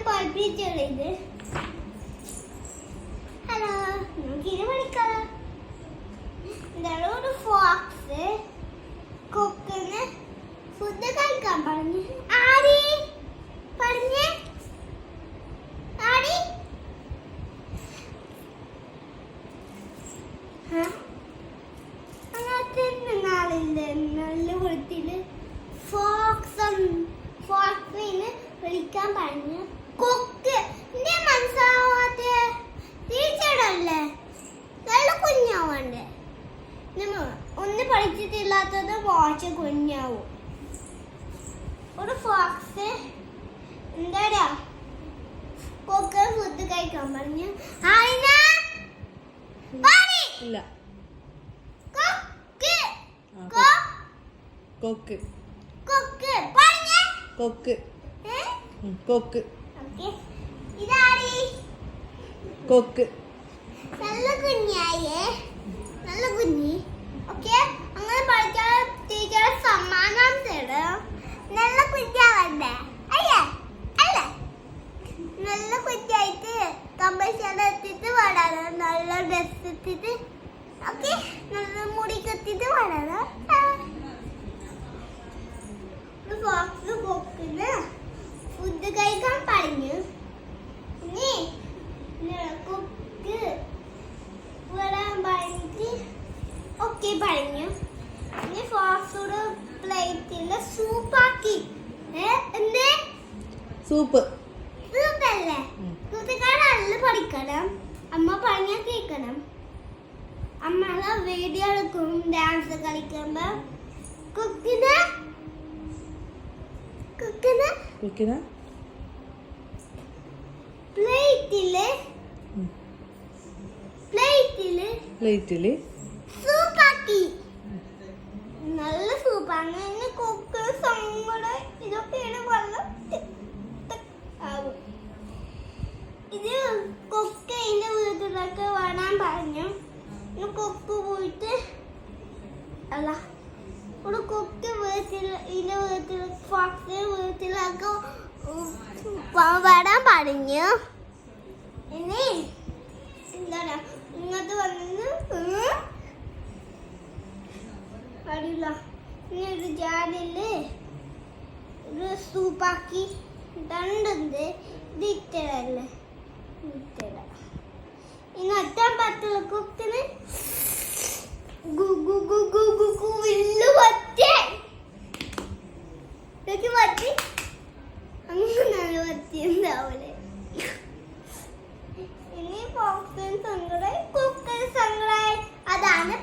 പഠിപ്പിച്ചുള്ളത്. Hello, നമുക്കിത് പഠിക്കാം. എന്താണ് ഒരു ഫോക്സ് കൊക്കിന് ഫുഡ് കഴിക്കാൻ പറഞ്ഞു. ആരി പറഞ്ഞേ? ആരി അങ്ങനത്തെ നാളിന്റെ നല്ല വൃത്തിയില് ഫോക്സിന് വിളിക്കാൻ പറഞ്ഞു. കൊക്ക് എന്റെ മനസ്സിലാവാത്ത ടീച്ചറല്ലേ, നല്ല കുഞ്ഞാവണ്ടേ. ഒന്ന് പഠിച്ചിട്ടില്ലാത്തത് വാച്ച് കുഞ്ഞാവും. ഒരു ഫോക്സ് എന്താടാ കൊക്ക് ഫുഡ് കഴിക്കാൻ പറഞ്ഞു. കൊക്ക് കൊക്ക് പറഞ്ഞേ? കൊക്ക് കൊക്ക് ഇതാരി കൊക്ക് നല്ല കുഞ്ഞായേ, നല്ല കുഞ്ഞി. ഓക്കെ, അങ്ങനെ പഠിച്ചാൽ ടീച്ചർ സമ്മാനം തരും. നല്ല കുഞ്ഞാവണ്ടേ? അയ്യേ അല്ല, നല്ല കുഞ്ഞായിട്ട് കമ്പൽഷൻ എത്തിയിട്ട് പാടാണ്. നല്ല ഡ്രസ് എത്തിയിട്ട്, ഓക്കെ, നല്ല മുടി കെത്തിയിട്ട് പാടാണ്. ഫോക്സ് കൊക്കിന് ഫുഡ് കഴിക്കാൻ പറഞ്ഞു. കൊക്ക് വരാൻ പറഞ്ഞിട്ട് ഓക്കെ പറഞ്ഞു. ഫോക്സോട് പ്ലേറ്റില് സൂപ്പാക്കി. എന്തേ സൂപ്പ്? സൂപ്പല്ലേ? കൂട്ടുകാർ നല്ല പഠിക്കണം, അമ്മ പറഞ്ഞ കേൾക്കണം. അമ്മ വീഡിയോ എടുക്കും ഡാൻസ് കളിക്കുമ്പോ. കുക്കിന് പ്ലേറ്റില് സൂപ്പാക്കി. നല്ല സൂപ്പ്. അങ്ങനെ കൊക്ക് സങ്കടം ഇതൊക്കെയാണ് വെള്ളം ആവും. ഇത് കൊക്ക് ഇതിന്റെ വീട്ടിലൊക്കെ വരാൻ പറഞ്ഞു. കൊക്ക് പോയിട്ട് അല്ല, ഒരു കൊക്ക് ഇതിന്റെ വീട്ടിൽ ഫോക്സ് വീട്ടിലൊക്കെ വരാൻ പറഞ്ഞു. ഇനി എന്താണ് ഇങ്ങോട്ട് വന്നു അറിയില്ല. ഇനി ഒരു ജാലില് ഒരു സൂപ്പാക്കി രണ്ടുണ്ട്. ഇതിട്ടല്ലേ ഇട്ട ഇനി ഒറ്റാൻ പറ്റുള്ള കുക്കിന് പറ്റി അങ്ങനെ പറ്റിയുണ്ടാവൂലേ. ഇനി ഫോക്സിന് സങ്കടായി, കുക്കിന് സങ്കടായി. അതാണ്